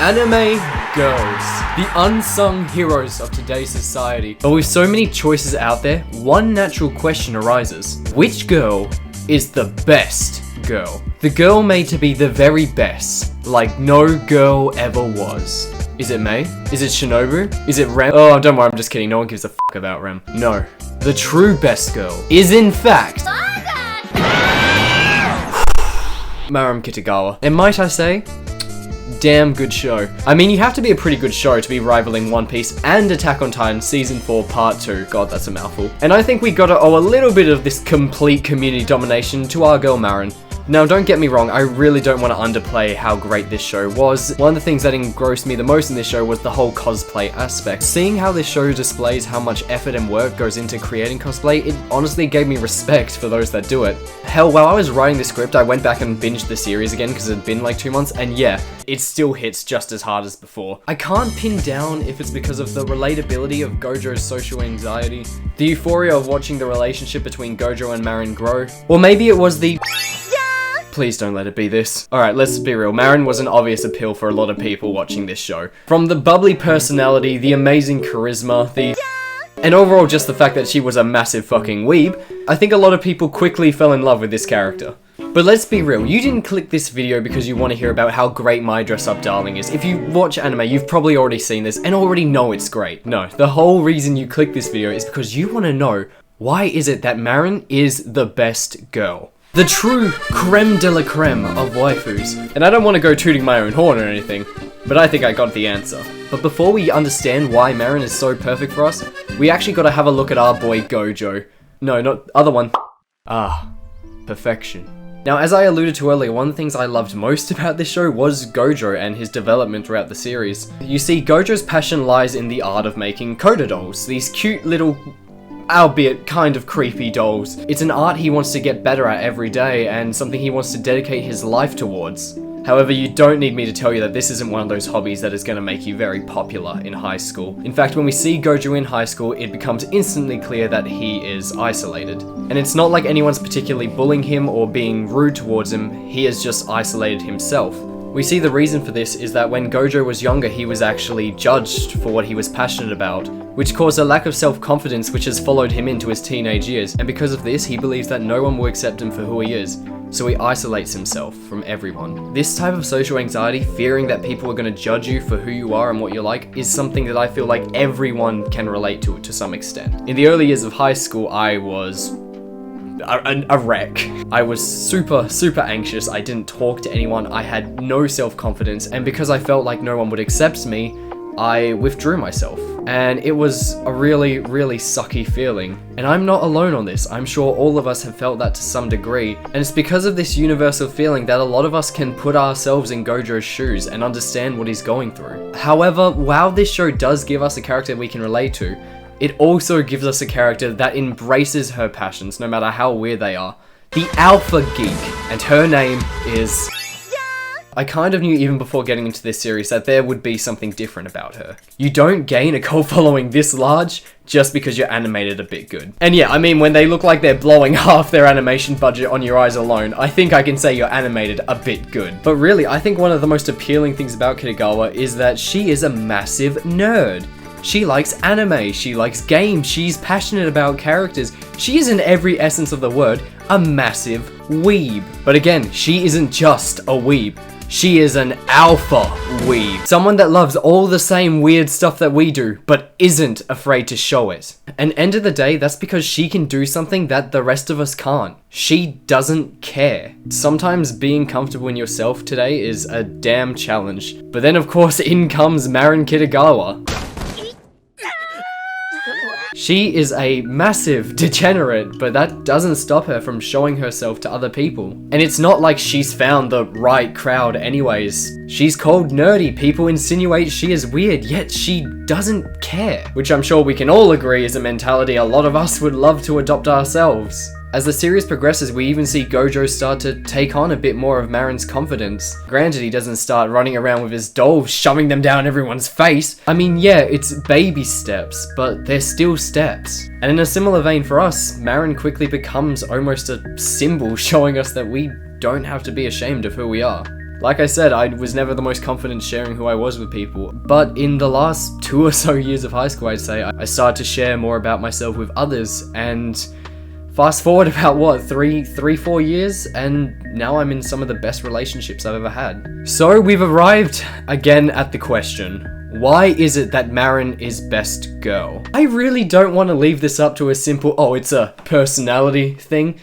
Anime girls, the unsung heroes of today's society. But with so many choices out there, one natural question arises. Which girl is the best girl? The girl made to be the very best, like no girl ever was. Is it Mei? Is it Shinobu? Is it Rem? Oh, don't worry, I'm just kidding. No one gives a fuck about Rem. No. The true best girl is in fact Marin Kitagawa. And might I say, damn good show. I mean, you have to be a pretty good show to be rivaling One Piece and Attack on Titan Season 4 Part 2. God, that's a mouthful. And I think we gotta owe a little bit of this complete community domination to our girl Marin. Now, don't get me wrong, I really don't want to underplay how great this show was. One of the things that engrossed me the most in this show was the whole cosplay aspect. Seeing how this show displays how much effort and work goes into creating cosplay, it honestly gave me respect for those that do it. Hell, while I was writing the script, I went back and binged the series again because it had been like 2 months, and yeah, it still hits just as hard as before. I can't pin down if it's because of the relatability of Gojo's social anxiety, the euphoria of watching the relationship between Gojo and Marin grow, or maybe it was the please don't let it be this. Alright, let's be real. Marin was an obvious appeal for a lot of people watching this show. From the bubbly personality, the amazing charisma, and overall just the fact that she was a massive fucking weeb, I think a lot of people quickly fell in love with this character. But let's be real, you didn't click this video because you want to hear about how great My Dress Up Darling is. If you watch anime, you've probably already seen this and already know it's great. No, the whole reason you click this video is because you want to know, why is it that Marin is the best girl? The true creme de la creme of waifus. And I don't want to go tooting my own horn or anything, but I think I got the answer. But before we understand why Marin is so perfect for us, we actually gotta have a look at our boy Gojo. No, not other one. Ah, perfection. Now, as I alluded to earlier, one of the things I loved most about this show was Gojo and his development throughout the series. You see, Gojo's passion lies in the art of making coda dolls, these cute little, albeit kind of creepy dolls. It's an art he wants to get better at every day and something he wants to dedicate his life towards. However, you don't need me to tell you that this isn't one of those hobbies that is going to make you very popular in high school. In fact, when we see Gojo in high school, it becomes instantly clear that he is isolated. And it's not like anyone's particularly bullying him or being rude towards him, he has just isolated himself. We see the reason for this is that when Gojo was younger, he was actually judged for what he was passionate about, which caused a lack of self-confidence which has followed him into his teenage years, and because of this, he believes that no one will accept him for who he is, so he isolates himself from everyone. This type of social anxiety, fearing that people are going to judge you for who you are and what you're like, is something that I feel like everyone can relate to some extent. In the early years of high school, I was a wreck. I was super anxious. I didn't talk to anyone. I had no self-confidence, and because I felt like no one would accept me, I withdrew myself. And it was a really sucky feeling. And I'm not alone on this. I'm sure all of us have felt that to some degree. And it's because of this universal feeling that a lot of us can put ourselves in Gojo's shoes and understand what he's going through. However, while this show does give us a character we can relate to, it also gives us a character that embraces her passions, no matter how weird they are. The Alpha Geek, and her name is... I kind of knew even before getting into this series that there would be something different about her. You don't gain a cult following this large just because you're animated a bit good. And yeah, I mean, when they look like they're blowing half their animation budget on your eyes alone, I think I can say you're animated a bit good. But really, I think one of the most appealing things about Kitagawa is that she is a massive nerd. She likes anime, she likes games, she's passionate about characters. She is in every essence of the word, a massive weeb. But again, she isn't just a weeb. She is an alpha weeb. Someone that loves all the same weird stuff that we do, but isn't afraid to show it. And end of the day, that's because she can do something that the rest of us can't. She doesn't care. Sometimes being comfortable in yourself today is a damn challenge. But then of course in comes Marin Kitagawa. She is a massive degenerate, but that doesn't stop her from showing herself to other people. And it's not like she's found the right crowd anyways. She's called nerdy, people insinuate she is weird, yet she doesn't care. Which I'm sure we can all agree is a mentality a lot of us would love to adopt ourselves. As the series progresses, we even see Gojo start to take on a bit more of Marin's confidence. Granted, he doesn't start running around with his dolls, shoving them down everyone's face. I mean, yeah, it's baby steps, but they're still steps. And in a similar vein for us, Marin quickly becomes almost a symbol showing us that we don't have to be ashamed of who we are. Like I said, I was never the most confident sharing who I was with people. But in the last 2 or so years of high school, I'd say, I started to share more about myself with others. And fast forward about what, 4 years, and now I'm in some of the best relationships I've ever had. So we've arrived again at the question. Why is it that Marin is best girl? I really don't want to leave this up to a simple, oh, it's a personality thing.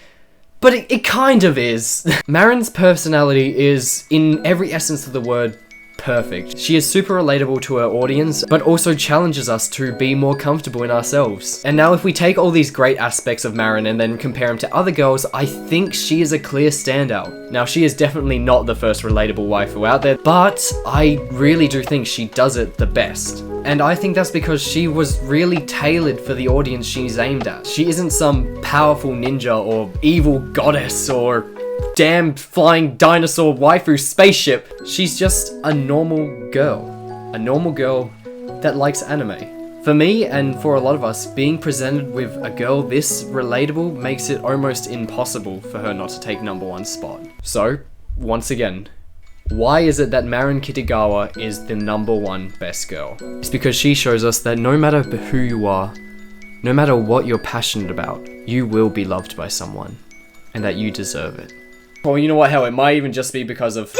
But it kind of is. Marin's personality is, in every essence of the word, perfect. She is super relatable to her audience, but also challenges us to be more comfortable in ourselves. And now if we take all these great aspects of Marin and then compare them to other girls, I think she is a clear standout. Now, she is definitely not the first relatable waifu out there, but I really do think she does it the best. And I think that's because she was really tailored for the audience she's aimed at. She isn't some powerful ninja or evil goddess or damn flying dinosaur waifu spaceship. She's just a normal girl. A normal girl that likes anime. For me, and for a lot of us, being presented with a girl this relatable makes it almost impossible for her not to take #1 spot. So, once again, why is it that Marin Kitagawa is the #1 best girl? It's because she shows us that no matter who you are, no matter what you're passionate about, you will be loved by someone, and that you deserve it. Well, you know what, hell, it might even just be because of